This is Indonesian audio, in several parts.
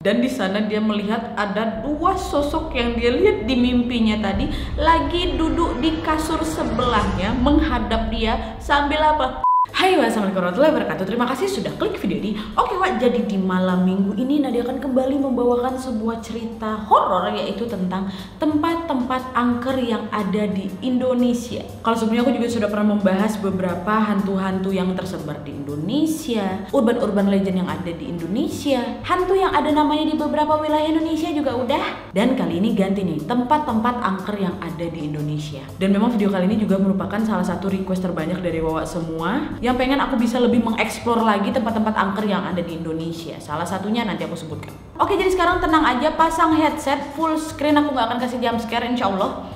Dan di sana dia melihat ada dua sosok yang dia lihat di mimpinya tadi lagi duduk di kasur sebelahnya menghadap dia sambil apa? Hai, wassalamualaikum warahmatullahi wabarakatuh. Terima kasih sudah klik video ini. Oke Wak, jadi di malam minggu ini Nadia akan kembali membawakan sebuah cerita horor, yaitu tentang tempat-tempat angker yang ada di Indonesia. Kalau sebelumnya aku juga sudah pernah membahas beberapa hantu-hantu yang tersebar di Indonesia, urban legend yang ada di Indonesia, hantu yang ada namanya di beberapa wilayah Indonesia juga udah. Dan kali ini ganti nih, tempat-tempat angker yang ada di Indonesia. Dan memang video kali ini juga merupakan salah satu request terbanyak dari Wawa semua yang pengen aku bisa lebih mengeksplor lagi tempat-tempat angker yang ada di Indonesia. Salah satunya nanti aku sebutkan. Oke, jadi sekarang tenang aja, pasang headset full screen, aku nggak akan kasih jump scare insya Allah.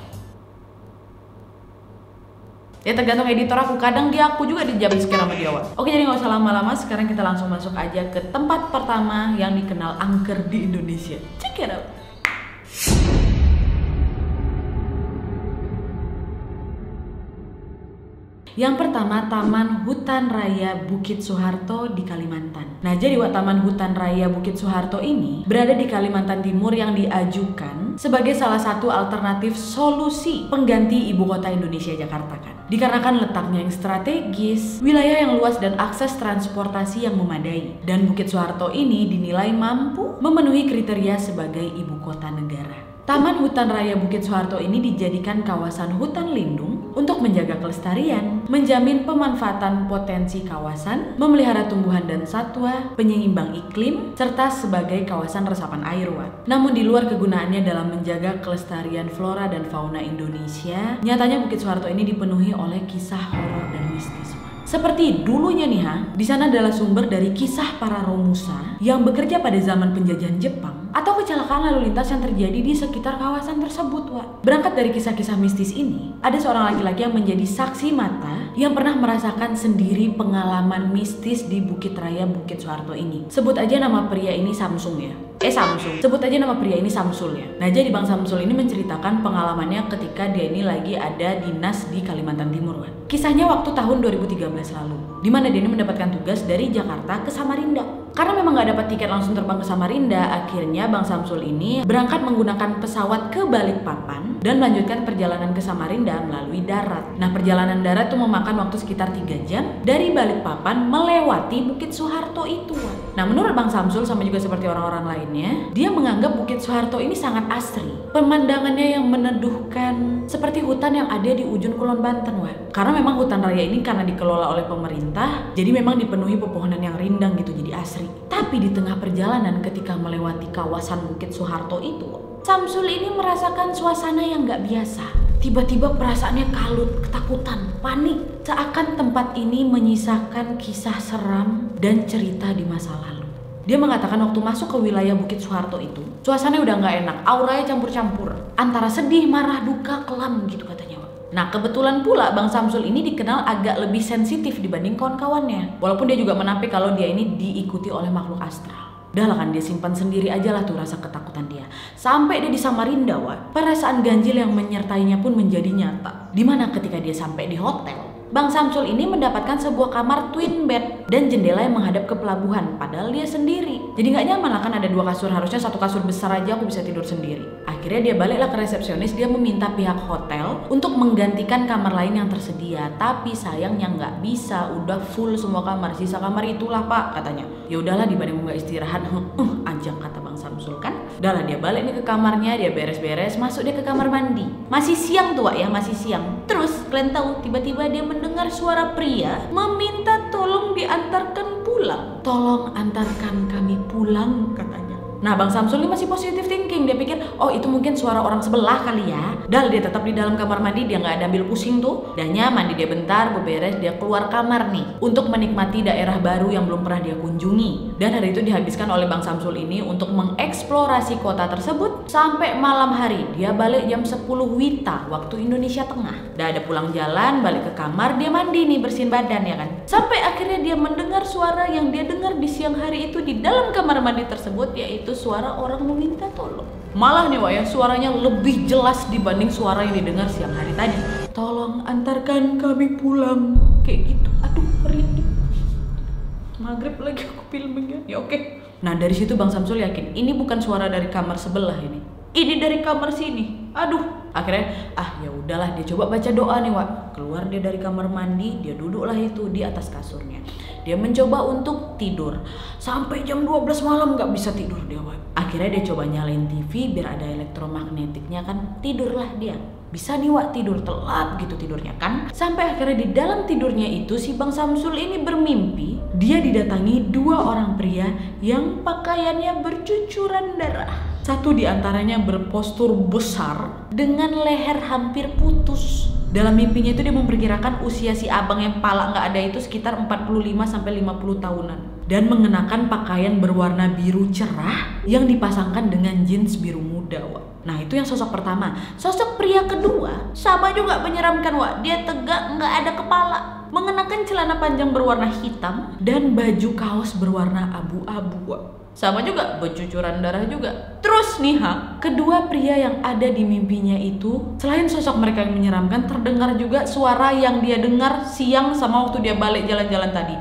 Ya tergantung editor aku, kadang aku juga di jump scare sama dia. Oke, jadi nggak usah lama-lama, sekarang kita langsung masuk aja ke tempat pertama yang dikenal angker di Indonesia. Check it out. Yang pertama, Taman Hutan Raya Bukit Soeharto di Kalimantan. Nah, jadi Taman Hutan Raya Bukit Soeharto ini berada di Kalimantan Timur yang diajukan sebagai salah satu alternatif solusi pengganti ibu kota Indonesia, Jakarta kan. Dikarenakan letaknya yang strategis, wilayah yang luas dan akses transportasi yang memadai. Dan Bukit Soeharto ini dinilai mampu memenuhi kriteria sebagai ibu kota negara. Taman Hutan Raya Bukit Soeharto ini dijadikan kawasan hutan lindung untuk menjaga kelestarian, menjamin pemanfaatan potensi kawasan, memelihara tumbuhan dan satwa, penyeimbang iklim, serta sebagai kawasan resapan air. Namun di luar kegunaannya dalam menjaga kelestarian flora dan fauna Indonesia, nyatanya Bukit Soeharto ini dipenuhi oleh kisah horor dan mistis. Seperti dulunya nih di sana adalah sumber dari kisah para Romusa yang bekerja pada zaman penjajahan Jepang atau kecelakaan lalu lintas yang terjadi di sekitar kawasan tersebut, Berangkat dari kisah-kisah mistis ini, ada seorang laki-laki yang menjadi saksi mata yang pernah merasakan sendiri pengalaman mistis di Bukit Raya Bukit Soeharto ini. Sebut aja nama pria ini Samsung ya. Sebut aja nama pria ini Samsul ya. Nah, jadi Bang Samsul ini menceritakan pengalamannya ketika dia ini lagi ada dinas di Kalimantan Timur, Kisahnya waktu tahun 2013 lalu, di mana dia ini mendapatkan tugas dari Jakarta ke Samarinda. Karena memang gak dapat tiket langsung terbang ke Samarinda, akhirnya Bang Samsul ini berangkat menggunakan pesawat ke Balikpapan dan melanjutkan perjalanan ke Samarinda melalui darat. Nah, perjalanan darat tuh memakan waktu sekitar 3 jam dari Balikpapan melewati Bukit Soeharto itu. Nah, menurut Bang Samsul sama juga seperti orang-orang lainnya, dia menganggap Bukit Soeharto ini sangat asri. Pemandangannya yang meneduhkan seperti hutan yang ada di ujung Kulon Banten, Karena memang hutan raya ini karena dikelola oleh pemerintah, jadi memang dipenuhi pepohonan yang rindang gitu, jadi asri. Tapi di tengah perjalanan ketika melewati kawasan Bukit Soeharto itu, Samsul ini merasakan suasana yang gak biasa. Tiba-tiba perasaannya kalut, ketakutan, panik. Seakan tempat ini menyisakan kisah seram dan cerita di masa lalu. Dia mengatakan waktu masuk ke wilayah Bukit Soeharto itu, suasananya udah gak enak, auranya campur-campur. Antara sedih, marah, duka, kelam gitu katanya. Nah, kebetulan pula Bang Samsul ini dikenal agak lebih sensitif dibanding kawan-kawannya. Walaupun dia juga menampik kalau dia ini diikuti oleh makhluk astral. Udah lah kan, dia simpan sendiri aja lah tuh rasa ketakutan dia. Sampai dia di Samarinda, perasaan ganjil yang menyertainya pun menjadi nyata. Dimana ketika dia sampai di hotel, Bang Samsul ini mendapatkan sebuah kamar twin bed dan jendela yang menghadap ke pelabuhan, padahal dia sendiri. Jadi nggak nyaman lah kan, ada 2 kasur, harusnya 1 kasur besar aja aku bisa tidur sendiri. Akhirnya dia baliklah ke resepsionis, dia meminta pihak hotel untuk menggantikan kamar lain yang tersedia. Tapi sayangnya nggak bisa, udah full semua kamar, sisa kamar itulah Pak katanya. Ya udahlah, dibanding nggak istirahat, anjang kata Bang Samsul kan. Udahlah, dia balik nih ke kamarnya, dia beres-beres, masuk dia ke kamar mandi. Masih siang tuh ya, masih siang. Terus kalian tahu, tiba-tiba dia mendengar suara pria meminta tolong diantarkan pulang. Tolong antarkan kami pulang katanya. Nah, Bang Samsul ini masih positive thinking. Dia pikir, oh itu mungkin suara orang sebelah kali ya. Dal, dia tetap di dalam kamar mandi, dia nggak ada ambil pusing tuh. Udah nyaman, dia bentar, beberes, dia keluar kamar nih untuk menikmati daerah baru yang belum pernah dia kunjungi. Dan hari itu dihabiskan oleh Bang Samsul ini untuk mengeksplorasi kota tersebut sampai malam hari. Dia balik jam 10 WITA waktu Indonesia Tengah. Udah ada pulang jalan, balik ke kamar, dia mandi nih, bersihin badan ya kan. Sampai akhirnya dia mendengar suara yang dia dengar di siang hari itu di dalam kamar mandi tersebut, yaitu suara orang meminta tolong. Malah nih ya, suaranya lebih jelas dibanding suara yang didengar siang hari tadi. Tolong antarkan kami pulang. Kayak gitu. Aduh, merinding. Maghrib lagi aku filmnya. Ya oke. Nah dari situ Bang Samsul yakin ini bukan suara dari kamar sebelah ini dari kamar sini. Aduh, akhirnya ya udahlah, dia coba baca doa nih Wak. Keluar dia dari kamar mandi, dia duduklah itu di atas kasurnya. Dia mencoba untuk tidur sampai jam 12 malam nggak bisa tidur dia Wak. Akhirnya dia coba nyalain TV biar ada elektromagnetiknya kan, tidurlah dia. Bisa nih Wak tidur, telat gitu tidurnya kan. Sampai akhirnya di dalam tidurnya itu si Bang Samsul ini bermimpi dia didatangi 2 orang pria yang pakaiannya bercucuran darah. Satu di antaranya berpostur besar dengan leher hampir putus. Dalam mimpinya itu dia memperkirakan usia si abang yang pala nggak ada itu sekitar 45-50 tahunan. Dan mengenakan pakaian berwarna biru cerah yang dipasangkan dengan jeans biru muda Wak. Nah itu yang sosok pertama. Sosok pria kedua sama juga menyeramkan Wak. Dia tegak nggak ada kepala, mengenakan celana panjang berwarna hitam dan baju kaos berwarna abu-abu Wak. Sama juga bercucuran darah juga. Terus nih kedua pria yang ada di mimpinya itu, selain sosok mereka yang menyeramkan, terdengar juga suara yang dia dengar siang sama waktu dia balik jalan-jalan tadi.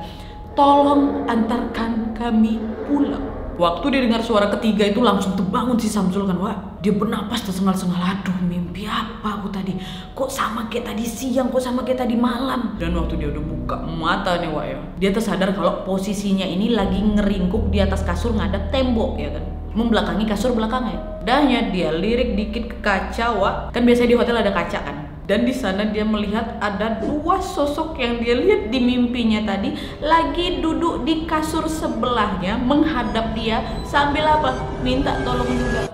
Tolong antarkan kami pulang. Waktu dia dengar suara ketiga itu langsung terbangun si Samsul kan Wak. Dia bernapas tersengal-sengal, aduh mimpi apa aku tadi, kok sama kayak tadi siang, kok sama kayak tadi malam. Dan waktu dia udah buka mata nih Wak ya, dia tersadar kalau posisinya ini lagi ngeringkuk di atas kasur ngadep tembok ya kan, membelakangi kasur belakangnya. Dahnya dia lirik dikit ke kaca Wak, kan biasanya di hotel ada kaca kan. Dan di sana dia melihat ada 2 sosok yang dia lihat di mimpinya tadi lagi duduk di kasur sebelahnya menghadap dia sambil apa? Minta tolong juga.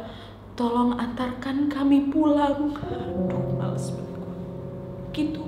Tolong antarkan kami pulang. Aduh, males banget gue. Gitu.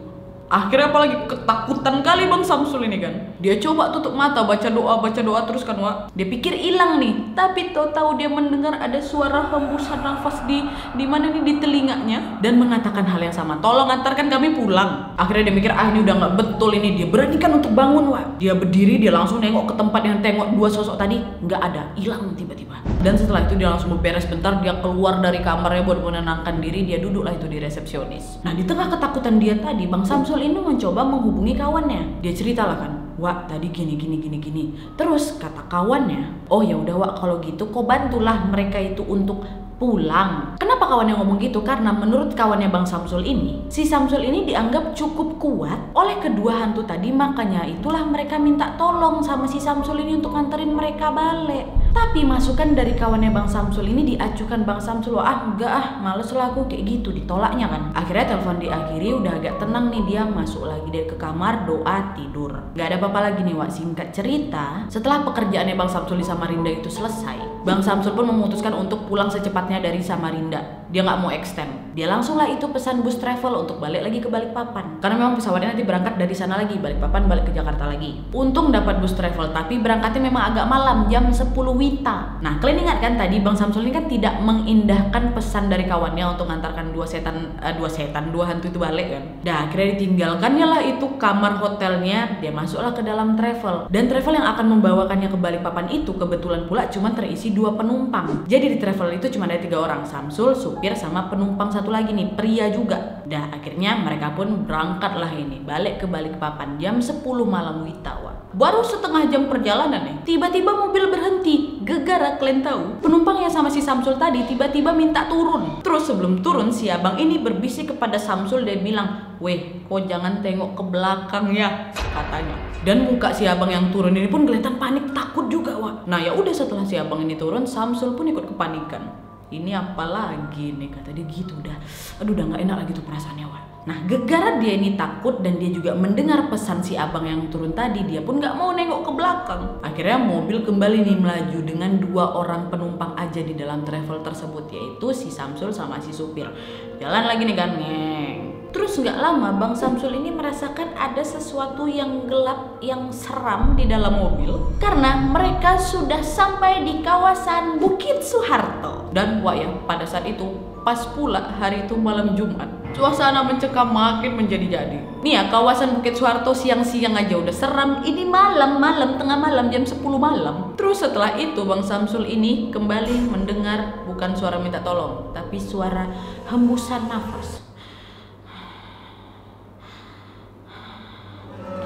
Akhirnya apalagi ketakutan kali Bang Samsul ini kan. Dia coba tutup mata, baca doa terus kan Wak. Dia pikir hilang nih, tapi tahu dia mendengar ada suara hembusan nafas di mana nih, di telinganya, dan mengatakan hal yang sama. Tolong antarkan kami pulang. Akhirnya dia mikir ini udah nggak betul ini. Dia beranikan untuk bangun Wak. Dia berdiri, dia langsung nengok ke tempat yang tengok 2 sosok tadi, nggak ada, hilang tiba-tiba. Dan setelah itu dia langsung beberes bentar, dia keluar dari kamarnya buat menenangkan diri. Dia duduklah itu di resepsionis. Nah di tengah ketakutan dia tadi, Bang Samsul ini mencoba menghubungi kawannya. Dia ceritalah kan, Wak tadi gini. Terus kata kawannya, oh ya udah Wak kalau gitu kau bantulah mereka itu untuk pulang. Kenapa kawannya ngomong gitu? Karena menurut kawannya Bang Samsul ini, si Samsul ini dianggap cukup kuat oleh kedua hantu tadi, makanya itulah mereka minta tolong sama si Samsul ini untuk nganterin mereka balik. Tapi masukan dari kawannya Bang Samsul ini diajukan Bang Samsul, enggak males lah aku kayak gitu, ditolaknya kan. Akhirnya telepon diakhiri, udah agak tenang nih, dia masuk lagi dia ke kamar, doa, tidur. Gak ada apa-apa lagi nih Wak. Singkat cerita, setelah pekerjaannya Bang Samsul di Samarinda itu selesai, Bang Samsul pun memutuskan untuk pulang secepatnya dari Samarinda. Dia nggak mau extend. Dia langsung lah itu pesan bus travel untuk balik lagi ke Balikpapan. Karena memang pesawatnya nanti berangkat dari sana lagi, Balikpapan balik ke Jakarta lagi. Untung dapat bus travel, tapi berangkatnya memang agak malam, jam 10 WITA. Nah, kalian ingat kan tadi Bang Samsul ini kan tidak mengindahkan pesan dari kawannya untuk mengantarkan dua hantu itu balik kan. Nah, akhirnya ditinggalkannya lah itu kamar hotelnya. Dia masuklah ke dalam travel. Dan travel yang akan membawakannya ke Balikpapan itu kebetulan pula cuma terisi 2 penumpang. Jadi di travel itu cuma ada 3 orang, Samsul, supir, sama penumpang satu lagi nih, pria juga. Dah akhirnya mereka pun berangkat lah ini balik ke Balikpapan jam 10 malam WITA. Baru setengah jam perjalanan nih, tiba-tiba mobil berhenti. Gegara kalian tahu, penumpang yang sama si Samsul tadi tiba-tiba minta turun. Terus sebelum turun si abang ini berbisik kepada Samsul, dia bilang, "Weh, kok jangan tengok ke belakang ya," katanya. Dan muka si abang yang turun ini pun kelihatan panik, takut juga Wak. Nah ya udah, setelah si abang ini turun, Samsul pun ikut kepanikan. Ini apa lagi nih, kata dia gitu. Udah nggak enak lagi tuh perasaannya Wak. Nah gegara dia ini takut dan dia juga mendengar pesan si abang yang turun tadi, dia pun nggak mau nengok ke belakang. Akhirnya mobil kembali nih melaju dengan 2 orang penumpang aja di dalam travel tersebut, yaitu si Samsul sama si supir. Jalan lagi nih kan, ngeng. Terus nggak lama Bang Samsul ini merasakan ada sesuatu yang gelap, yang seram di dalam mobil, karena mereka sudah sampai di kawasan Bukit Soeharto. Dan Wak ya, pada saat itu pas pula hari itu malam Jumat, suasana mencekam makin menjadi-jadi. Nih ya, kawasan Bukit Soeharto siang-siang aja udah seram, ini malam-malam, tengah malam, jam 10 malam. Terus setelah itu Bang Samsul ini kembali mendengar bukan suara minta tolong, tapi suara hembusan nafas.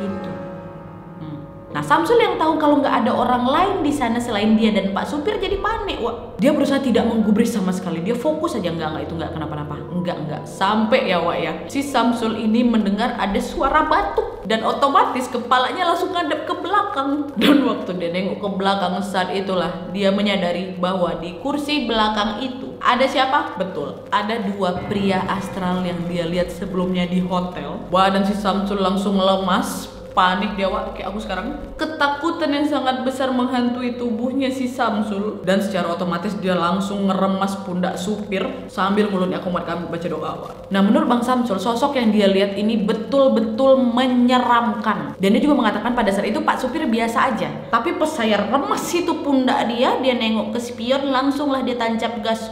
Gitu. Nah Samsul yang tahu kalau nggak ada orang lain di sana selain dia dan Pak Supir jadi panik, Wak. Dia berusaha tidak menggubris sama sekali. Dia fokus aja, enggak itu nggak kenapa-napa. Enggak. Sampai ya, Wak ya, si Samsul ini mendengar ada suara batuk dan otomatis kepalanya langsung ngadep ke belakang. Dan waktu dia nengok ke belakang, saat itulah dia menyadari bahwa di kursi belakang itu ada siapa? Betul, ada dua pria astral yang dia lihat sebelumnya di hotel. Wah, dan si Samsul langsung lemas. Panik dia, Wak, kayak aku sekarang. Ketakutan yang sangat besar menghantui tubuhnya si Samsul, dan secara otomatis dia langsung ngeremas pundak supir sambil mulutnya kumat kami baca doa, Wak. Nah, menurut Bang Samsul, sosok yang dia lihat ini betul-betul menyeramkan. Dan dia juga mengatakan pada saat itu Pak Supir biasa aja, tapi pas saya remas itu pundak dia nengok ke spion, langsunglah dia tancap gas,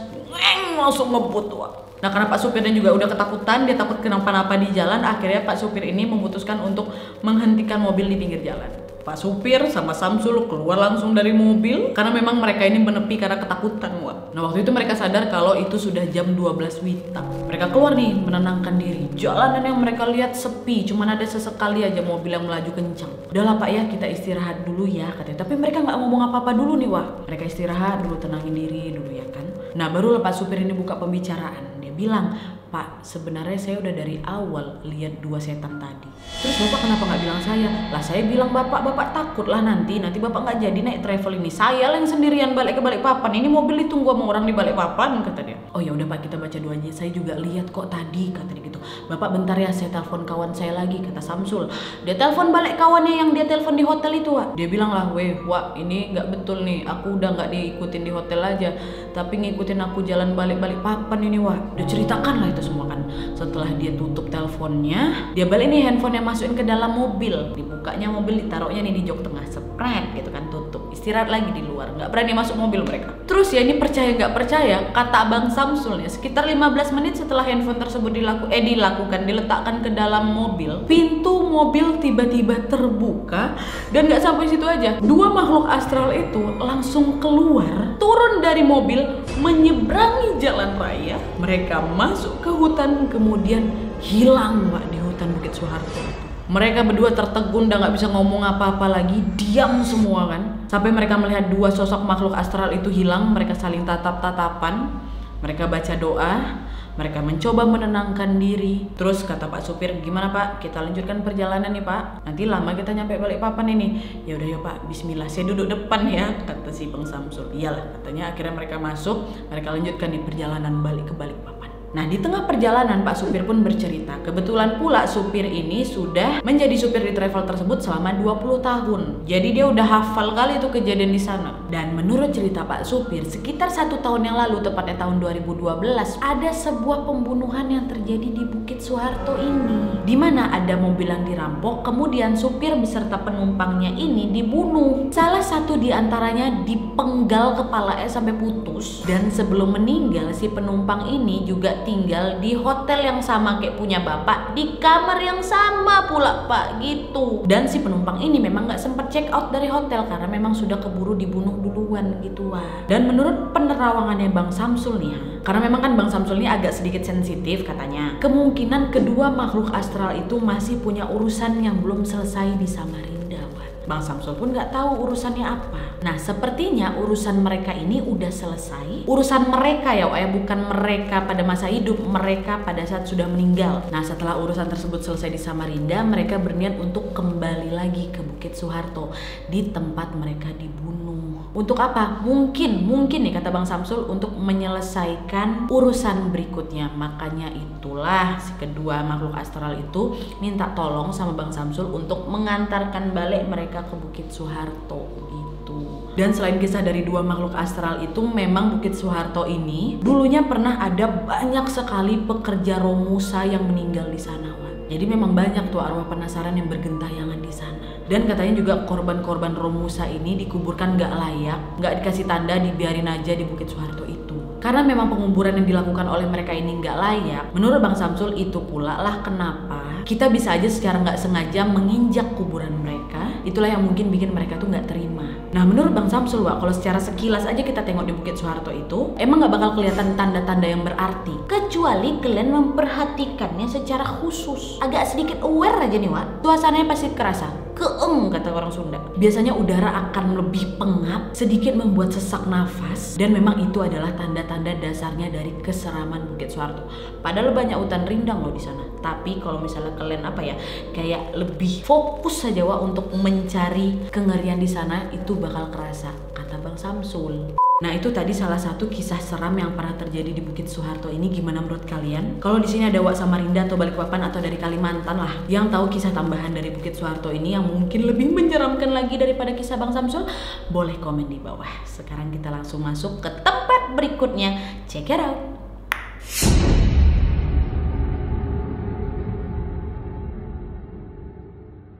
langsung ngebut, Wak. Nah, karena Pak Supirnya juga udah ketakutan, dia takut kenapa-napa di jalan, akhirnya Pak Supir ini memutuskan untuk menghentikan mobil di pinggir jalan. Pak Supir sama Samsul keluar langsung dari mobil karena memang mereka ini menepi karena ketakutan, Wak. Nah, waktu itu mereka sadar kalau itu sudah jam 12 WITA. Mereka keluar nih menenangkan diri. Jalanan yang mereka lihat sepi, cuman ada sesekali aja mobil yang melaju kencang. Udahlah Pak ya, kita istirahat dulu ya, katanya. Tapi mereka nggak ngomong apa-apa dulu nih, Wak. Mereka istirahat dulu, tenangin diri dulu ya kan. Nah, baru Pak Supir ini buka pembicaraan. Dia bilang, Pak, sebenarnya saya udah dari awal lihat dua setan tadi. Terus Bapak kenapa nggak bilang saya? Lah saya bilang Bapak takut lah nanti Bapak nggak jadi naik travel ini. Saya yang sendirian balik ke Balikpapan. Ini mobil ditunggu sama orang di Balikpapan, kata dia. Oh ya udah Pak, kita baca doanya. Saya juga lihat kok tadi, kata dia gitu. Bapak bentar ya, saya telepon kawan saya lagi, kata Samsul. Dia telepon balik kawannya yang dia telepon di hotel itu, Wak. Dia bilang lah, Wak, ini nggak betul nih. Aku udah nggak diikutin di hotel aja, tapi ngikutin aku jalan Balikpapan ini, Wak. Dia ceritakan lah itu semua kan. Setelah dia tutup teleponnya, dia balik nih handphonenya masukin ke dalam mobil. Dibukanya mobil, ditaruhnya nih di jok tengah, sepret gitu kan, tutup. Istirahat lagi di luar, nggak berani masuk mobil mereka. Terus ya, ini percaya nggak percaya, kata Abang Samsul ya, sekitar 15 menit setelah handphone tersebut diletakkan ke dalam mobil, pintu mobil tiba-tiba terbuka. Dan nggak sampai situ aja, dua makhluk astral itu langsung keluar, turun dari mobil, menyeberangi jalan raya. Mereka masuk ke hutan, kemudian hilang, Pak, di hutan Bukit Soeharto. Mereka berdua tertegun, udah nggak bisa ngomong apa-apa lagi, diam semua kan. Sampai mereka melihat dua sosok makhluk astral itu hilang, mereka saling tatap-tatapan, mereka baca doa, mereka mencoba menenangkan diri. Terus kata Pak Supir, gimana Pak? Kita lanjutkan perjalanan nih Pak. Nanti lama kita nyampe Balikpapan ini. Ya udah ya Pak, Bismillah. Saya duduk depan ya, kata si Bang Samsul. Iyalah, katanya. Akhirnya mereka masuk, mereka lanjutkan di perjalanan balik ke Balikpapan. Nah, di tengah perjalanan Pak Supir pun bercerita, kebetulan pula supir ini sudah menjadi supir di travel tersebut selama 20 tahun. Jadi dia udah hafal kali itu kejadian di sana. Dan menurut cerita Pak Supir, sekitar 1 tahun yang lalu, tepatnya tahun 2012, ada sebuah pembunuhan yang terjadi di Bukit Soeharto ini, di mana ada mobil yang dirampok, kemudian supir beserta penumpangnya ini dibunuh. Salah satu di antaranya dipenggal kepalanya sampai putus, dan sebelum meninggal si penumpang ini juga tinggal di hotel yang sama kayak punya bapak, di kamar yang sama pula Pak, gitu. Dan si penumpang ini memang nggak sempat check out dari hotel karena memang sudah keburu dibunuh duluan gitu, Wah. Dan menurut penerawangannya Bang Samsul nih ya, karena memang kan Bang Samsul ini agak sedikit sensitif katanya, kemungkinan kedua makhluk astral itu masih punya urusan yang belum selesai di Samarinda, Wah. Bang Samsul pun nggak tahu urusannya apa. Nah, sepertinya urusan mereka ini udah selesai. Urusan mereka ya, bukan mereka pada masa hidup, mereka pada saat sudah meninggal. Nah, setelah urusan tersebut selesai di Samarinda, mereka berniat untuk kembali lagi ke Bukit Soeharto, di tempat mereka dibunuh. Untuk apa? Mungkin nih kata Bang Samsul, untuk menyelesaikan urusan berikutnya. Makanya itulah si kedua makhluk astral itu minta tolong sama Bang Samsul untuk mengantarkan balik mereka ke Bukit Soeharto. Dan selain kisah dari dua makhluk astral itu, memang Bukit Soeharto ini dulunya pernah ada banyak sekali pekerja Romusa yang meninggal di sana, Wak. Jadi memang banyak tuh arwah penasaran yang bergentayangan di sana. Dan katanya juga korban-korban Romusa ini dikuburkan nggak layak, nggak dikasih tanda, dibiarin aja di Bukit Soeharto itu. Karena memang penguburan yang dilakukan oleh mereka ini nggak layak, menurut Bang Samsul itu pula lah kenapa kita bisa aja secara nggak sengaja menginjak kuburan mereka. Itulah yang mungkin bikin mereka tuh nggak terima. Nah, menurut Bang Samsul, Wak, kalau secara sekilas aja kita tengok di Bukit Soeharto itu, emang nggak bakal kelihatan tanda-tanda yang berarti, kecuali kalian memperhatikannya secara khusus. Agak sedikit aware aja nih, Wak. Suasananya pasti kerasa. keeng kata orang Sunda. Biasanya udara akan lebih pengap, sedikit membuat sesak nafas, dan memang itu adalah tanda-tanda dasarnya dari keseraman Bukit Soeharto. Padahal banyak hutan rindang loh di sana. Tapi kalau misalnya kalian kayak lebih fokus saja untuk mencari kengerian di sana, itu bakal kerasa, kata Bang Samsul. Nah, itu tadi salah satu kisah seram yang pernah terjadi di Bukit Soeharto ini. Gimana menurut kalian? Kalau di sini ada Samarinda atau Balikpapan atau dari Kalimantan lah yang tahu kisah tambahan dari Bukit Soeharto ini yang mungkin lebih menyeramkan lagi daripada kisah Bang Samsul, boleh komen di bawah. Sekarang kita langsung masuk ke tempat berikutnya. Check it out.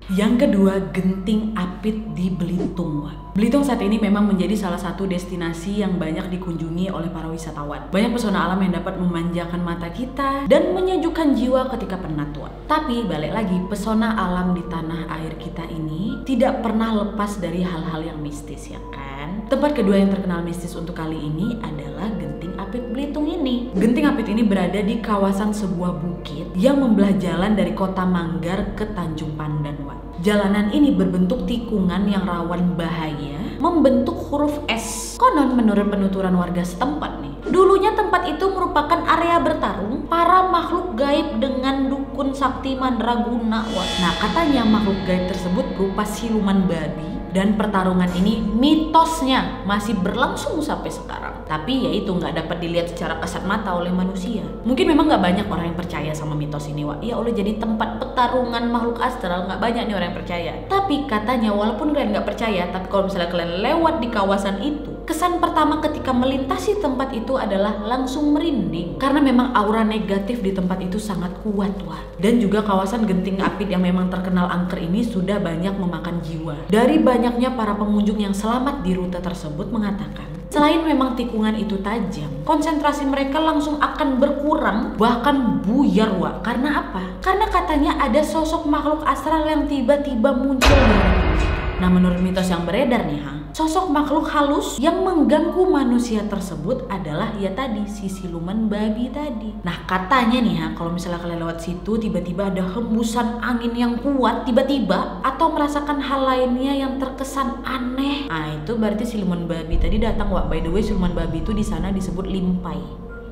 Yang kedua, Genting Apit di Belitung. Belitung saat ini memang menjadi salah satu destinasi yang banyak dikunjungi oleh para wisatawan. Banyak pesona alam yang dapat memanjakan mata kita dan menyejukkan jiwa ketika penat tua. Tapi balik lagi, pesona alam di tanah air kita ini tidak pernah lepas dari hal-hal yang mistis, ya kan? Tempat kedua yang terkenal mistis untuk kali ini adalah Genting Apit Belitung ini. Genting Apit ini berada di kawasan sebuah bukit yang membelah jalan dari Kota Manggar ke Tanjung Pandan. Jalanan ini berbentuk tikungan yang rawan bahaya, membentuk huruf S. Konon menurut penuturan warga setempat nih, dulunya tempat itu merupakan area bertarung para makhluk gaib dengan dukun sakti mandraguna. Nah, katanya makhluk gaib tersebut berupa siluman babi, dan pertarungan ini mitosnya masih berlangsung sampai sekarang. Tapi ya itu nggak dapat dilihat secara kasat mata oleh manusia. Mungkin memang nggak banyak orang yang percaya sama mitos ini, Ya Allah, jadi tempat pertarungan makhluk astral, nggak banyak nih orang yang percaya. Tapi katanya walaupun kalian nggak percaya, tapi kalau misalnya kalian lewat di kawasan itu, kesan pertama ketika melintasi tempat itu adalah langsung merinding. Karena memang aura negatif di tempat itu sangat kuat, Dan juga kawasan Genting Apit yang memang terkenal angker ini sudah banyak memakan jiwa. Dari banyaknya para pengunjung yang selamat di rute tersebut mengatakan, selain memang tikungan itu tajam, konsentrasi mereka langsung akan berkurang, bahkan buyar, Karena apa? Karena katanya ada sosok makhluk astral yang tiba-tiba muncul di mereka. Nah, menurut mitos yang beredar nih, sosok makhluk halus yang mengganggu manusia tersebut adalah ya tadi si siluman babi tadi. Nah, katanya nih kalau misalnya kalian lewat situ tiba-tiba ada hembusan angin yang kuat tiba-tiba, atau merasakan hal lainnya yang terkesan aneh. Nah, itu berarti siluman babi tadi datang, By the way, siluman babi itu di sana disebut limpai.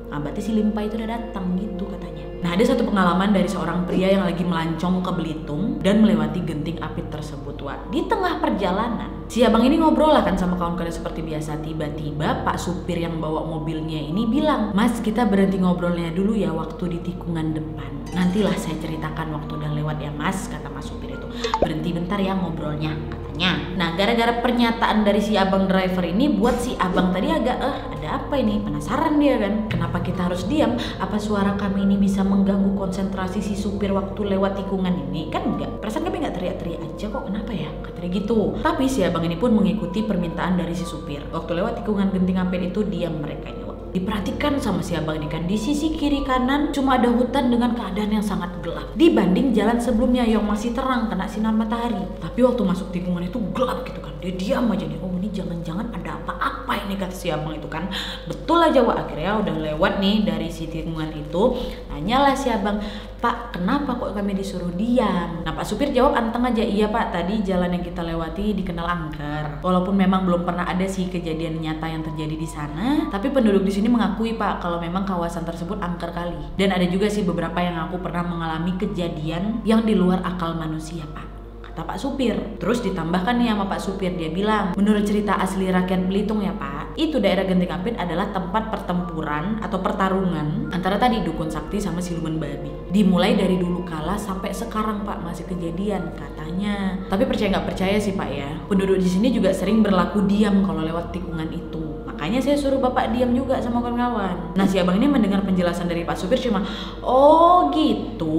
Nah, berarti si limpai itu udah datang gitu katanya. Nah, ada satu pengalaman dari seorang pria yang lagi melancong ke Belitung dan melewati Genting Apit tersebut, Di tengah perjalanan, si abang ini ngobrol lah kan sama kawan-kawan seperti biasa. Tiba-tiba Pak supir yang bawa mobilnya ini bilang, "Mas, kita berhenti ngobrolnya dulu ya waktu di tikungan depan. Nantilah saya ceritakan waktu udah lewat ya, Mas," kata Mas supir itu. "Berhenti bentar ya ngobrolnya," katanya. Nah, gara-gara pernyataan dari si abang driver ini buat si abang tadi agak ada apa ini? Penasaran dia kan. Kenapa kita harus diam? Apa suara kami ini bisa mengganggu konsentrasi si supir waktu lewat tikungan ini? Kan enggak. Perasaan kami enggak teriak-teriak aja kok. Kenapa ya? Katanya gitu. Tapi si abang ini pun mengikuti permintaan dari si supir. Waktu lewat tikungan Genting Apit itu diam mereka ini. Diperhatikan sama si abang ini kan, di sisi kiri kanan cuma ada hutan dengan keadaan yang sangat gelap dibanding jalan sebelumnya yang masih terang kena sinar matahari. Tapi waktu masuk tikungan itu gelap gitu kan, dia diam aja nih. Oh, ini jangan-jangan ada apa-apa ini, kata si abang itu kan. Betul aja, akhirnya udah lewat nih dari si tikungan itu. Nanyalah si abang, "Pak, kenapa kok kami disuruh diam?" Nah, Pak supir jawab anteng aja, "Iya Pak, tadi jalan yang kita lewati dikenal angker. Walaupun memang belum pernah ada sih kejadian nyata yang terjadi di sana, tapi penduduk di sini mengakui Pak kalau memang kawasan tersebut angker kali. Dan ada juga sih beberapa yang aku pernah mengalami kejadian yang di luar akal manusia, Pak," kata Pak supir. Terus ditambahkan nih sama Pak supir, dia bilang, "Menurut cerita asli rakyat Belitung ya Pak, itu daerah Genting Apit adalah tempat pertempuran atau pertarungan antara tadi dukun sakti sama siluman babi. Dimulai dari dulu kala sampai sekarang Pak, masih kejadian," katanya. Tapi percaya nggak percaya sih Pak ya, penduduk di sini juga sering berlaku diam kalau lewat tikungan itu. Makanya saya suruh Bapak diam juga sama kawan-kawan. Nah, si abang ini mendengar penjelasan dari Pak supir cuma, "Oh gitu."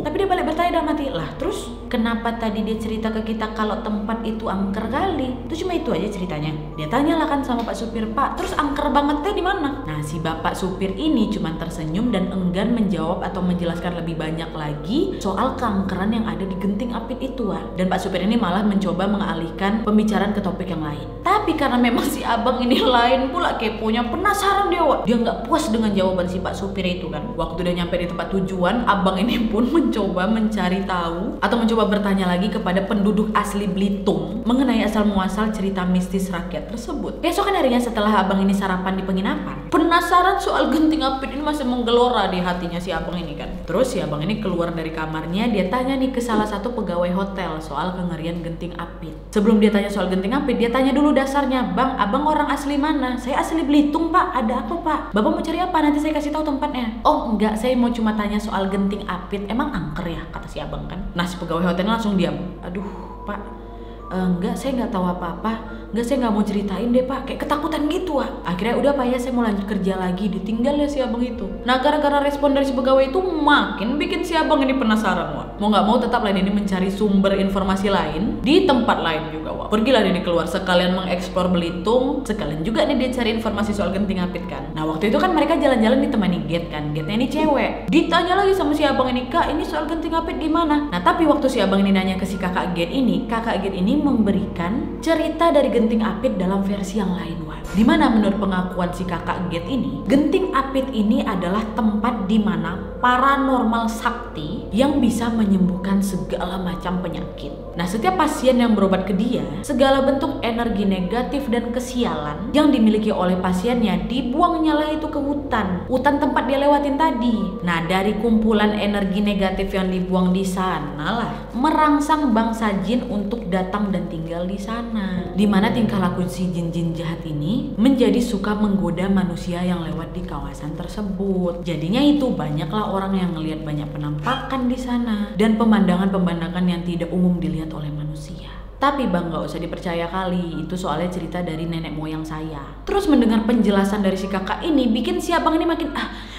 Tapi dia balik bertanya dalam hati, "Lah terus kenapa tadi dia cerita ke kita kalau tempat itu angker kali? Itu cuma itu aja ceritanya." Dia tanyalah kan sama Pak supir, "Pak, terus angker bangetnya di mana?" Nah, si bapak supir ini cuma tersenyum dan enggan menjawab atau menjelaskan lebih banyak lagi soal keangkeran yang ada di Genting Apit itu, Dan Pak supir ini malah mencoba mengalihkan pembicaraan ke topik yang lain. Tapi karena memang si abang ini lain pula keponya, penasaran dia, Dia nggak puas dengan jawaban si Pak supir itu kan. Waktu udah nyampe di tempat tujuan, abang ini pun mencoba mencari tahu atau mencoba mencoba bertanya lagi kepada penduduk asli Belitung mengenai asal muasal cerita mistis rakyat tersebut. Keesokan harinya setelah abang ini sarapan di penginapan, penasaran soal genting apit ini masih menggelora di hatinya si abang ini kan. Terus si abang ini keluar dari kamarnya, dia tanya nih ke salah satu pegawai hotel soal kengerian genting apit. Sebelum dia tanya soal genting apit, dia tanya dulu dasarnya, "Bang, abang orang asli mana?" "Saya asli Belitung, Pak." "Ada apa, Pak?" "Bapak mau cari apa? Nanti saya kasih tahu tempatnya." "Oh enggak, saya mau cuma tanya soal genting apit." "Emang angker ya?" kata si abang kan. Nah si pegawai hotelnya langsung diam. "Aduh Pak, enggak, saya nggak tahu apa-apa. Enggak, saya nggak mau ceritain deh Pak." Kayak ketakutan gitu ah. Akhirnya udah Pak ya, saya mau lanjut kerja lagi. Ditinggal ya si abang itu. Nah gara-gara respon dari si pegawai itu makin bikin si abang ini penasaran wah. Mau nggak mau tetap lain ini mencari sumber informasi lain di tempat lain juga wah. Pergilah dia keluar sekalian mengeksplor Belitung, sekalian juga nih dia cari informasi soal genting apit kan. Nah waktu itu kan mereka jalan-jalan ditemani Gate kan. Gate-nya ini cewek. Ditanya lagi sama si abang ini, "Kak, ini soal genting apit gimana?" Nah tapi waktu si abang ini nanya ke si kakak Gate ini, kakak Gate ini memberikan cerita dari genting apit dalam versi yang lain wah. Dimana menurut pengakuan si kakak Gate ini, genting apit ini adalah tempat di mana paranormal sakti yang bisa menyembuhkan segala macam penyakit. Nah setiap pasien yang berobat ke dia, segala bentuk energi negatif dan kesialan yang dimiliki oleh pasiennya dibuangnya lah itu ke hutan tempat dia lewatin tadi. Nah dari kumpulan energi negatif yang dibuang di sana lah merangsang bangsa jin untuk datang dan tinggal di sana. Dimana tingkah laku si jin-jin jahat ini menjadi suka menggoda manusia yang lewat di kawasan tersebut. Jadinya itu banyaklah orang yang ngelihat banyak penampakan di sana dan pemandangan-pemandangan yang tidak umum dilihat oleh manusia. Tapi bang gak usah dipercaya kali, itu soalnya cerita dari nenek moyang saya. Terus mendengar penjelasan dari si kakak ini bikin si abang ini makin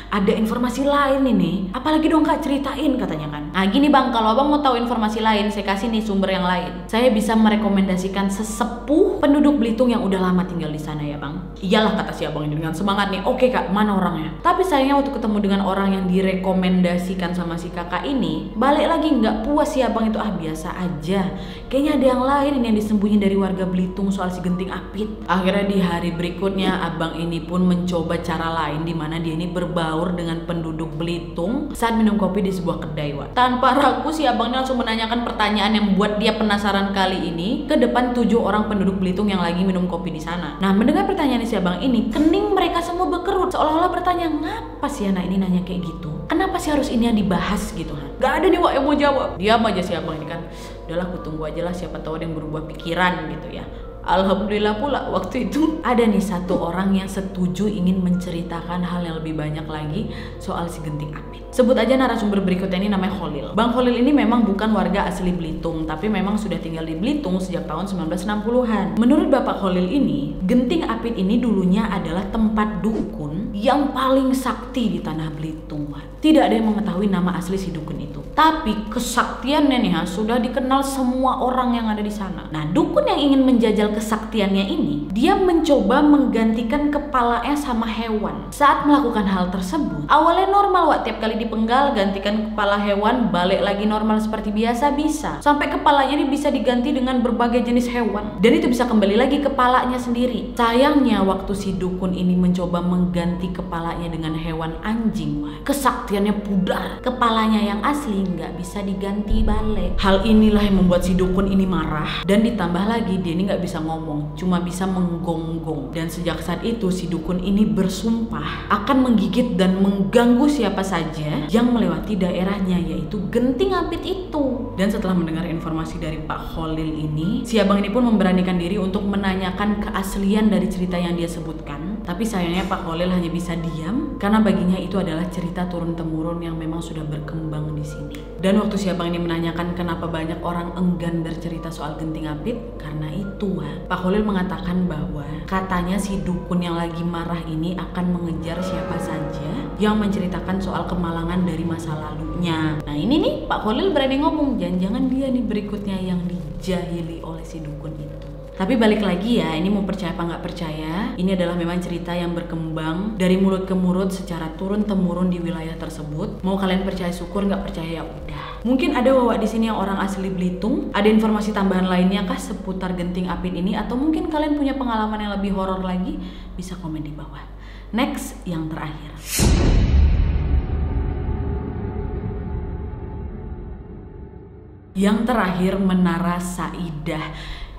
ada informasi lain ini. Apalagi dong kak, ceritain katanya kan. Nah gini bang, kalau abang mau tahu informasi lain, saya kasih nih sumber yang lain. Saya bisa merekomendasikan sesepuh penduduk Belitung yang udah lama tinggal di sana ya bang. Iyalah kata si abang ini dengan semangat nih. Oke kak, mana orangnya? Tapi sayangnya waktu ketemu dengan orang yang direkomendasikan sama si kakak ini, balik lagi nggak puas si abang itu. Biasa aja. Kayaknya ada yang lain ini yang disembunyi dari warga Belitung soal si genting apit. Akhirnya di hari berikutnya abang ini pun mencoba cara lain di mana dia ini berbaur dengan penduduk Belitung saat minum kopi di sebuah kedai wah. Tanpa ragu si abangnya langsung menanyakan pertanyaan yang membuat dia penasaran kali ini ke depan 7 orang penduduk Belitung yang lagi minum kopi di sana. Nah mendengar pertanyaan si abang ini, kening mereka semua berkerut seolah-olah bertanya, ngapa sih anak ini nanya kayak gitu? Kenapa sih harus ini yang dibahas gitu kan? Gak ada nih wak yang mau jawab. Diam aja si abang ini kan. Udahlah aku tunggu aja lah, siapa tahu ada yang berubah pikiran gitu ya. Alhamdulillah pula waktu itu ada nih satu orang yang setuju ingin menceritakan hal yang lebih banyak lagi soal si genting apit. Sebut aja narasumber berikutnya, ini namanya Kholil. Bang Kholil ini memang bukan warga asli Belitung, tapi memang sudah tinggal di Belitung sejak tahun 1960-an. Menurut Bapak Kholil ini, genting apit ini dulunya adalah tempat dukun yang paling sakti di tanah Belitung. Tidak ada yang mengetahui nama asli si dukun itu. Tapi kesaktiannya nih sudah dikenal semua orang yang ada di sana. Nah, dukun yang ingin menjajal kesaktiannya ini, dia mencoba menggantikan kepalanya sama hewan. Saat melakukan hal tersebut, awalnya normal wak, tiap kali dipenggal gantikan kepala hewan, balik lagi normal seperti biasa bisa. Sampai kepalanya ini bisa diganti dengan berbagai jenis hewan. Dan itu bisa kembali lagi kepalanya sendiri. Sayangnya waktu si dukun ini mencoba mengganti kepalanya dengan hewan anjing, wak, kesaktiannya pudar. Kepalanya yang asli nggak bisa diganti balik. Hal inilah yang membuat si dukun ini marah. Dan ditambah lagi dia ini nggak bisa ngomong, cuma bisa menggonggong. Dan sejak saat itu si dukun ini bersumpah akan menggigit dan mengganggu siapa saja yang melewati daerahnya, yaitu genting apit itu. Dan setelah mendengar informasi dari Pak Kholil ini, si abang ini pun memberanikan diri untuk menanyakan keaslian dari cerita yang dia sebutkan. Tapi sayangnya Pak Kholil hanya bisa diam karena baginya itu adalah cerita turun-temurun yang memang sudah berkembang di sini. Dan waktu si abang ini menanyakan kenapa banyak orang enggan bercerita soal genting apit, karena itu Pak Kholil mengatakan bahwa katanya si dukun yang lagi marah ini akan mengejar siapa saja yang menceritakan soal kemalangan dari masa lalunya. Nah ini nih Pak Kholil berani ngomong, jangan-jangan dia nih berikutnya yang dijahili oleh si dukun itu. Tapi balik lagi ya, ini mau percaya apa nggak percaya, ini adalah memang cerita yang berkembang dari mulut ke mulut secara turun-temurun di wilayah tersebut. Mau kalian percaya syukur, nggak percaya ya udah. Mungkin ada wawak di sini yang orang asli Belitung, ada informasi tambahan lainnya kah seputar genting apit ini, atau mungkin kalian punya pengalaman yang lebih horor lagi, bisa komen di bawah. Next, yang terakhir. Yang terakhir, Menara Saidah.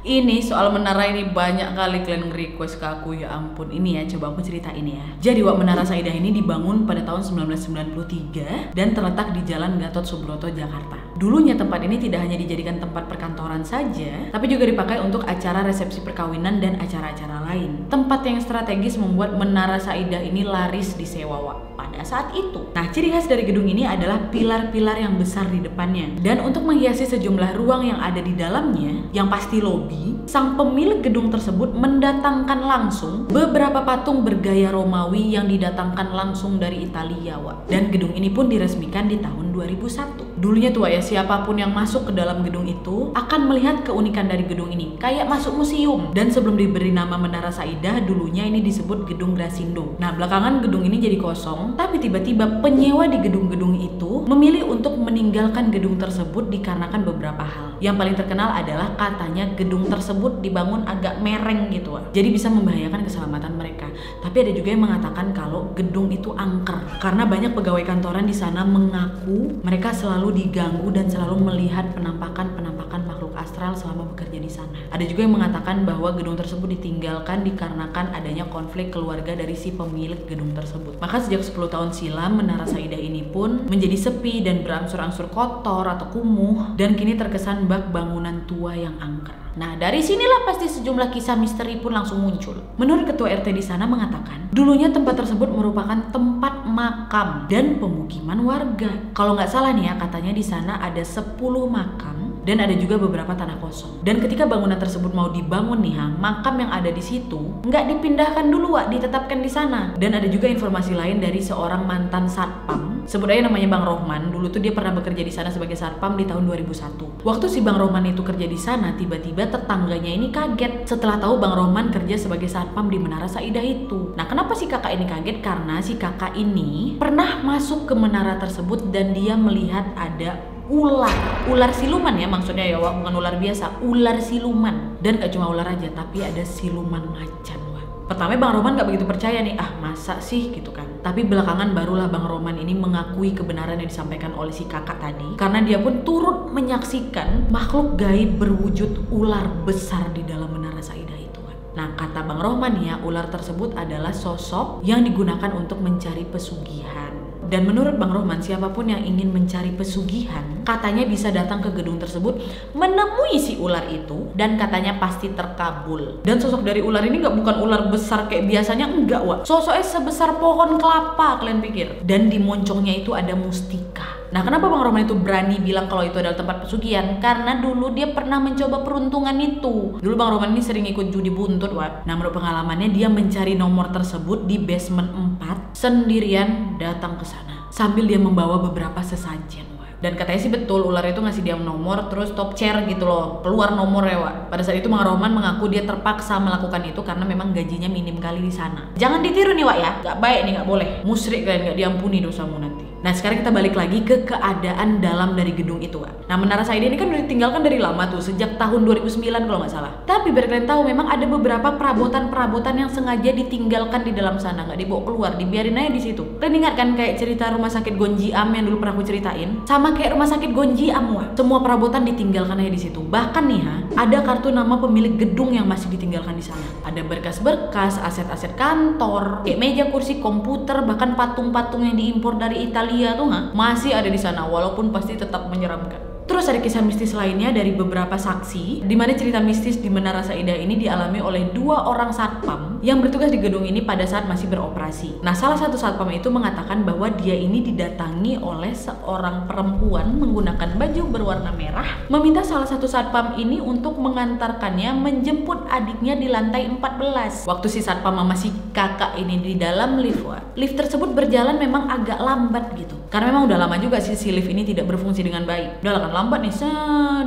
Ini soal menara ini banyak kali kalian nge-request ke aku, ya ampun. Ini ya, coba aku ceritain ya. Jadi Menara Saidah ini dibangun pada tahun 1993 dan terletak di Jalan Gatot Subroto, Jakarta. Dulunya tempat ini tidak hanya dijadikan tempat perkantoran saja, tapi juga dipakai untuk acara resepsi perkawinan dan acara-acara lain. Tempat yang strategis membuat Menara Saidah ini laris disewa pada saat itu. Nah, ciri khas dari gedung ini adalah pilar-pilar yang besar di depannya. Dan untuk menghiasi sejumlah ruang yang ada di dalamnya, yang pasti lobi, sang pemilik gedung tersebut mendatangkan langsung beberapa patung bergaya Romawi yang didatangkan langsung dari Italia, Wak. Dan gedung ini pun diresmikan di tahun 2001. Dulunya tuh ya, siapapun yang masuk ke dalam gedung itu akan melihat keunikan dari gedung ini, kayak masuk museum. Dan sebelum diberi nama Menara Saidah, dulunya ini disebut Gedung Grasindo. Nah, belakangan gedung ini jadi kosong, tapi tiba-tiba penyewa di gedung-gedung itu memilih untuk meninggalkan gedung tersebut dikarenakan beberapa hal. Yang paling terkenal adalah katanya gedung tersebut dibangun agak mereng gitu, jadi bisa membahayakan keselamatan mereka. Tapi ada juga yang mengatakan kalau gedung itu angker karena banyak pegawai kantoran di sana mengaku mereka selalu diganggu dan selalu melihat penampakan makhluk astral selama bekerja di sana. Ada juga yang mengatakan bahwa gedung tersebut ditinggalkan dikarenakan adanya konflik keluarga dari si pemilik gedung tersebut. Maka sejak 10 tahun silam, Menara Saidah ini pun menjadi sepi dan berangsur-angsur kotor atau kumuh, dan kini terkesan bak bangunan tua yang angker. Nah, dari sinilah pasti sejumlah kisah misteri pun langsung muncul. Menurut ketua RT di sana mengatakan, dulunya tempat tersebut merupakan tempat makam dan pemukiman warga. Kalau nggak salah nih ya, katanya di sana ada 10 makam dan ada juga beberapa tanah kosong. Dan ketika bangunan tersebut mau dibangun nih, makam yang ada di situ nggak dipindahkan dulu, ditetapkan di sana. Dan ada juga informasi lain dari seorang mantan satpam, sebut aja namanya Bang Rohman. Dulu tuh dia pernah bekerja di sana sebagai satpam di tahun 2001. Waktu si Bang Rohman itu kerja di sana, tiba-tiba tetangganya ini kaget setelah tahu Bang Rohman kerja sebagai satpam di Menara Saidah itu. Nah, kenapa si kakak ini kaget? Karena si kakak ini pernah masuk ke menara tersebut dan dia melihat ada ular siluman ya, maksudnya ya, bukan ular biasa, ular siluman. Dan gak cuma ular aja, tapi ada siluman macan. Pertama Bang Roman gak begitu percaya nih, masa sih gitu kan. Tapi belakangan barulah Bang Roman ini mengakui kebenaran yang disampaikan oleh si kakak tadi, karena dia pun turut menyaksikan makhluk gaib berwujud ular besar di dalam Menara Saidah itu. Nah, kata Bang Roman ya, ular tersebut adalah sosok yang digunakan untuk mencari pesugihan. Dan menurut Bang Rohman, siapapun yang ingin mencari pesugihan katanya bisa datang ke gedung tersebut, menemui si ular itu, dan katanya pasti terkabul. Dan sosok dari ular ini bukan ular besar kayak biasanya, enggak, sosoknya sebesar pohon kelapa, kalian pikir. Dan di moncongnya itu ada mustika. Nah, kenapa Bang Roman itu berani bilang kalau itu adalah tempat pesugihan? Karena dulu dia pernah mencoba peruntungan itu. Dulu Bang Roman ini sering ikut judi buntut, Nah, menurut pengalamannya dia mencari nomor tersebut di basement 4 sendirian datang ke sana sambil dia membawa beberapa sesajen. Dan katanya sih betul, ular itu ngasih dia nomor terus top chair gitu loh, keluar nomor ya. Pada saat itu Bang Roman mengaku dia terpaksa melakukan itu karena memang gajinya minim kali di sana. Jangan ditiru nih ya, gak baik nih, gak boleh. Musyrik kalian, gak diampuni dosamu nanti. Nah, sekarang kita balik lagi ke keadaan dalam dari gedung itu, Nah, Menara Saidah ini kan udah ditinggalkan dari lama tuh, sejak tahun 2009 kalau nggak salah. Tapi biar kalian tahu, memang ada beberapa perabotan-perabotan yang sengaja ditinggalkan di dalam sana, nggak dibawa keluar, dibiarin aja di situ. Kalian ingat kan kayak cerita rumah sakit Gonjiam yang dulu pernah aku ceritain? Sama kayak rumah sakit Gonjiam, semua perabotan ditinggalkan aja di situ. Bahkan nih ada kartu nama pemilik gedung yang masih ditinggalkan di sana. Ada berkas-berkas, aset-aset kantor, kayak meja, kursi, komputer, bahkan patung-patung yang diimpor dari Italia tuh masih ada di sana, walaupun pasti tetap menyeramkan. Terus ada kisah mistis lainnya dari beberapa saksi, di mana cerita mistis di Menara Saidah ini dialami oleh 2 orang satpam yang bertugas di gedung ini pada saat masih beroperasi. Nah, salah satu satpam itu mengatakan bahwa dia ini didatangi oleh seorang perempuan menggunakan baju berwarna merah, meminta salah satu satpam ini untuk mengantarkannya menjemput adiknya di lantai 14. Waktu si satpam sama si kakak ini di dalam lift, lift tersebut berjalan memang agak lambat gitu. Karena memang udah lama juga si lift ini tidak berfungsi dengan baik. Udah kan lambat nih,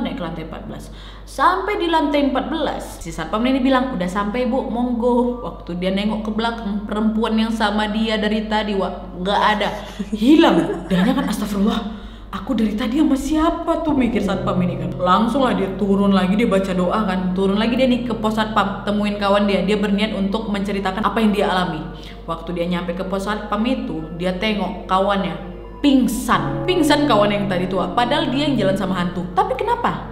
naik ke lantai 14. Sampai di lantai 14, si satpam ini bilang, udah sampai Bu, monggo. Waktu dia nengok ke belakang, perempuan yang sama dia dari tadi, nggak ada, hilang. Dannya kan astagfirullah, aku dari tadi sama siapa tuh, mikir satpam ini kan. Langsung lah dia turun lagi, dia baca doa kan. Turun lagi dia nih ke pos satpam, temuin kawan dia. Dia berniat untuk menceritakan apa yang dia alami. Waktu dia nyampe ke pos satpam itu, dia tengok kawannya pingsan kawan yang tadi tua, padahal dia yang jalan sama hantu. Tapi kenapa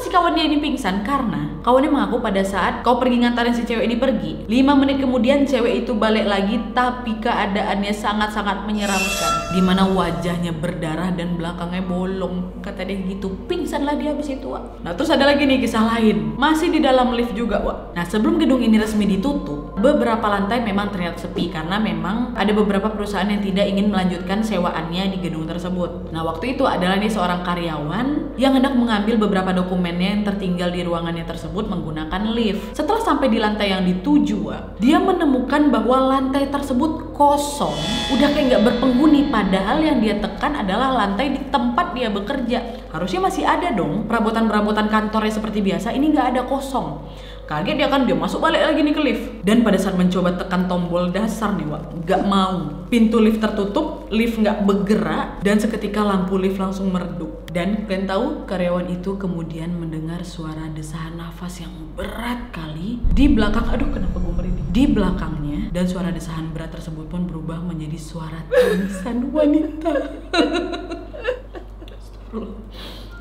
si kawannya ini pingsan? Karena kawannya mengaku pada saat kau pergi ngantarin si cewek ini pergi, 5 menit kemudian cewek itu balik lagi, tapi keadaannya sangat-sangat menyeramkan, dimana wajahnya berdarah dan belakangnya bolong. Kata dia gitu, pingsan lah dia habis itu, Wak. Nah terus ada lagi nih kisah lain, masih di dalam lift juga, Wak. Nah sebelum gedung ini resmi ditutup, beberapa lantai memang terlihat sepi karena memang ada beberapa perusahaan yang tidak ingin melanjutkan sewaannya di gedung tersebut. Nah waktu itu adalah nih seorang karyawan yang hendak mengambil beberapa dokumennya yang tertinggal di ruangannya tersebut menggunakan lift. Setelah sampai di lantai yang dituju, dia menemukan bahwa lantai tersebut kosong, udah kayak nggak berpenghuni, padahal yang dia tekan adalah lantai di tempat dia bekerja. Harusnya masih ada dong perabotan-perabotan kantornya seperti biasa, ini nggak ada, kosong. Kaget dia kan, dia masuk balik lagi nih ke lift. Dan pada saat mencoba tekan tombol dasar nih, Wak, nggak mau. Pintu lift tertutup, lift nggak bergerak, dan seketika lampu lift langsung meredup. Dan kalian tahu, karyawan itu kemudian mendengar suara desahan nafas yang berat kali di belakang. Aduh, kenapa gue merinding? Di belakangnya, dan suara desahan berat tersebut pun berubah menjadi suara tangisan wanita.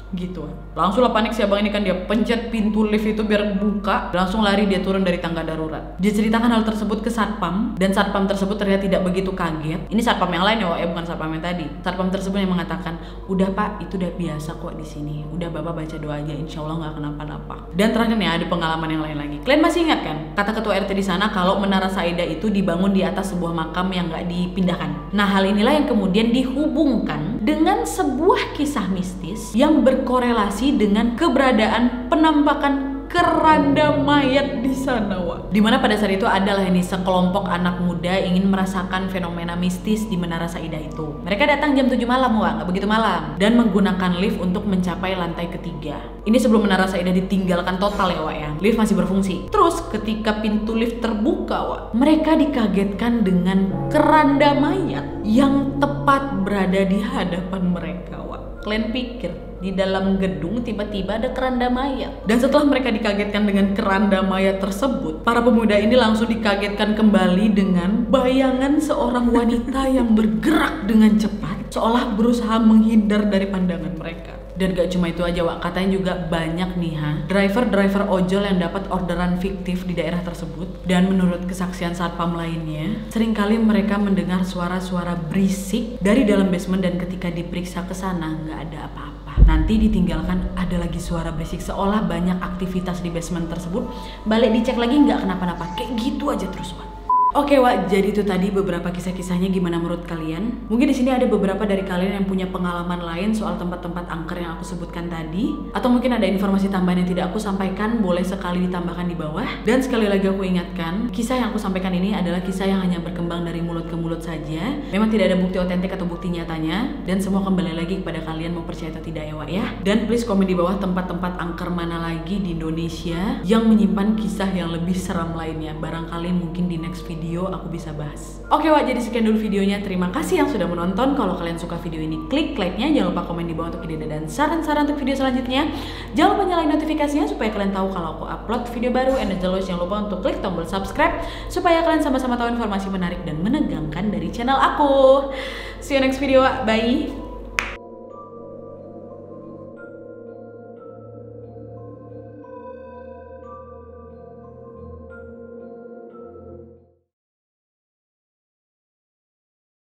Gitu, langsung lah panik si abang ini kan, dia pencet pintu lift itu biar buka, langsung lari dia turun dari tangga darurat. Dia ceritakan hal tersebut ke satpam, dan satpam tersebut terlihat tidak begitu kaget. Ini satpam yang lain ya, bukan satpam yang tadi. Satpam tersebut yang mengatakan, udah Pak, itu udah biasa kok di sini. Udah Bapak baca doa aja, insya Allah nggak kenapa-napa. Dan terakhir nih ada pengalaman yang lain lagi. Kalian masih ingat kan kata ketua RT di sana kalau Menara Saida itu dibangun di atas sebuah makam yang nggak dipindahkan. Nah hal inilah yang kemudian dihubungkan dengan sebuah kisah mistis yang berkorelasi dengan keberadaan penampakan keranda mayat di sana, Wak. Dimana pada saat itu adalah ini sekelompok anak muda ingin merasakan fenomena mistis di Menara Saida itu. Mereka datang jam 7 malam, Wak, nggak begitu malam, dan menggunakan lift untuk mencapai lantai ketiga. Ini sebelum Menara Saida ditinggalkan total ya, Wak ya. Lift masih berfungsi. Terus ketika pintu lift terbuka, Wak, mereka dikagetkan dengan keranda mayat yang tepat berada di hadapan mereka, Wak. Kalian pikir di dalam gedung tiba-tiba ada keranda mayat. Dan setelah mereka dikagetkan dengan keranda mayat tersebut, para pemuda ini langsung dikagetkan kembali dengan bayangan seorang wanita yang bergerak dengan cepat, seolah berusaha menghindar dari pandangan mereka. Dan gak cuma itu aja, Wak, katanya juga banyak nih driver ojol yang dapat orderan fiktif di daerah tersebut. Dan menurut kesaksian satpam lainnya, seringkali mereka mendengar suara-suara berisik dari dalam basement, dan ketika diperiksa ke sana nggak ada apa-apa. Nanti ditinggalkan ada lagi suara berisik, seolah banyak aktivitas di basement tersebut. Balik dicek lagi nggak kenapa-napa, kayak gitu aja terus, Wak. Oke, Wak, jadi itu tadi beberapa kisah-kisahnya. Gimana menurut kalian? Mungkin di sini ada beberapa dari kalian yang punya pengalaman lain soal tempat-tempat angker yang aku sebutkan tadi, atau mungkin ada informasi tambahan yang tidak aku sampaikan, boleh sekali ditambahkan di bawah. Dan sekali lagi aku ingatkan, kisah yang aku sampaikan ini adalah kisah yang hanya berkembang dari mulut ke mulut saja. Memang tidak ada bukti otentik atau bukti nyatanya, dan semua kembali lagi kepada kalian mau percaya atau tidak ya, Wak ya. Dan please komen di bawah tempat-tempat angker mana lagi di Indonesia yang menyimpan kisah yang lebih seram lainnya. Barangkali mungkin di next video aku bisa bahas. Oke, Wak, jadi sekian dulu videonya. Terima kasih yang sudah menonton. Kalau kalian suka video ini, klik like-nya. Jangan lupa komen di bawah untuk ide dan saran-saran untuk video selanjutnya. Jangan lupa nyalain notifikasinya supaya kalian tahu kalau aku upload video baru. And as always, jangan lupa untuk klik tombol subscribe supaya kalian sama-sama tahu informasi menarik dan menegangkan dari channel aku. See you next video, Wak. Bye.